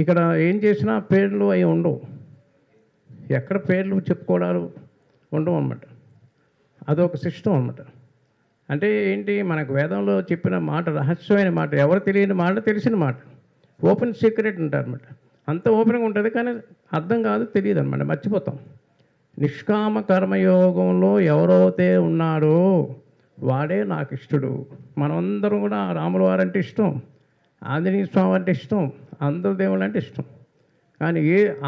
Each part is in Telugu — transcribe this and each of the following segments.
ఇక్కడ ఏం చేసినా పేర్లు అవి ఉండవు, ఎక్కడ పేర్లు చెప్పుకోవడాలు ఉండవు అన్నమాట. అదొక సిస్టమ్ అన్నమాట. అంటే ఏంటి, మనకు వేదంలో చెప్పిన మాట రహస్యమైన మాట, ఎవరు తెలియని మాట తెలిసిన మాట, ఓపెన్ సీక్రెట్ అంటారన్నమాట. అంత ఓపెన్గా ఉంటుంది కానీ అర్థం కాదు, తెలియదు అనమాట, మర్చిపోతాం. నిష్కామ కర్మయోగంలో ఎవరైతే ఉన్నాడో వాడే నాకు ఇష్టడు. మనమందరం కూడా రాముల వారంటే ఇష్టం, ఆంజనేయ స్వామి అంటే ఇష్టం, అందరు దేవుళ్ళు అంటే ఇష్టం. కానీ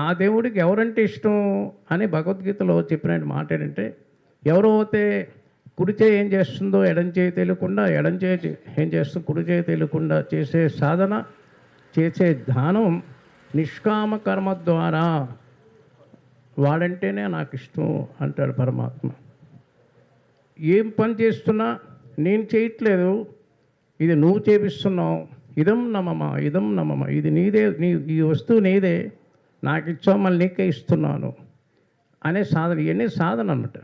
ఆ దేవుడికి ఎవరంటే ఇష్టం అని భగవద్గీతలో చెప్పిన మాట ఏంటంటే, ఎవరైతే కుడి చేయి ఏం చేస్తుందో ఎడం చేయి తెలియకుండా, ఎడం చేయి ఏం చేస్తుందో కుడి చేయి తెలియకుండా చేసే సాధన, చేసే ధ్యానం, నిష్కామ కర్మ ద్వారా వాడంటేనే నాకు ఇష్టం అంటాడు పరమాత్మ. ఏం పని చేస్తున్నా నేను చేయట్లేదు, ఇది నువ్వు చేపిస్తున్నావు, ఇదం నమమ ఇదం నమమ, ఇది నీదే, ఈ వస్తువు నీదే, నాకు ఇచ్చావు, మళ్ళీ నీకే ఇస్తున్నాను అనే సాధన. ఇవన్నీ సాధన అన్నమాట.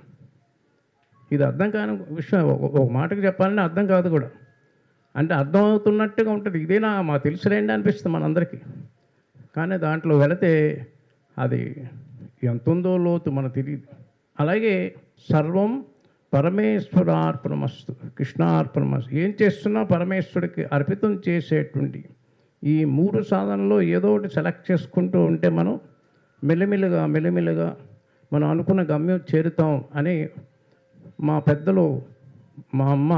ఇది అర్థం కాని విషయం. ఒక మాటకు చెప్పాలంటే అర్థం కాదు కూడా, అంటే అర్థం అవుతున్నట్టుగా ఉంటుంది. ఇదేనా మా తెలుసులేండి అనిపిస్తుంది మనందరికీ. కానీ దాంట్లో వెళితే అది ఎంత ఉందో లోతు మనకు తెలియదు. అలాగే సర్వం పరమేశ్వరార్పణమస్తు, కృష్ణార్పణమస్తు. ఏం చేస్తున్నా పరమేశ్వరుడికి అర్పితం చేసేటువంటి ఈ 3 సాధనలో ఏదో ఒకటి సెలెక్ట్ చేసుకుంటూ ఉంటే మనం మెల్లిమెల్లిగా మనం అనుకున్న గమ్యం చేరుతాం అని మా పెద్దలు, మా అమ్మ,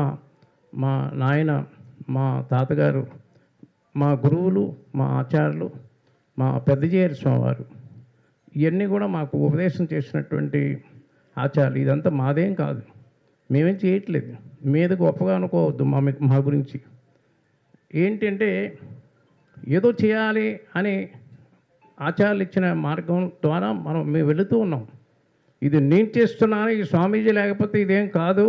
మా నాయన, మా తాతగారు, మా గురువులు, మా ఆచార్యులు, మా పెద్దజేరి స్వామివారు, ఇవన్నీ కూడా మాకు ఉపదేశం చేసినటువంటి ఆచారాలు. ఇదంతా మాదేం కాదు, మేమేం చేయట్లేదు, మీద గొప్పగా అనుకోవద్దు మా గురించి. ఏంటంటే ఏదో చేయాలి అని ఆచార్యులు ఇచ్చిన మార్గం ద్వారా మేము వెళుతూ ఉన్నాం. ఇది నేను చేస్తున్నాను, ఈ స్వామీజీ లేకపోతే ఇదేం కాదు,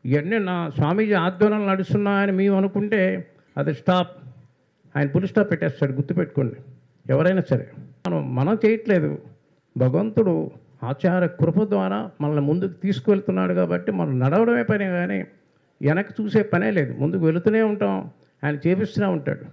ఇవన్నీ నా స్వామీజీ ఆధ్వర్యంలో నడుస్తున్నా అని మేము అనుకుంటే అది స్టాప్. ఆయన ఫుల్ స్టాప్ పెట్టేస్తాడు, గుర్తుపెట్టుకోండి. ఎవరైనా సరే మనం చేయట్లేదు, భగవంతుడు ఆచార కృప ద్వారా మనల్ని ముందుకు తీసుకువెళ్తున్నాడు కాబట్టి మనం నడవడమే పని, కానీ వెనక్కి చూసే పనే లేదు, ముందుకు వెళుతూనే ఉంటాం, ఆయన చేపిస్తూనే ఉంటాడు.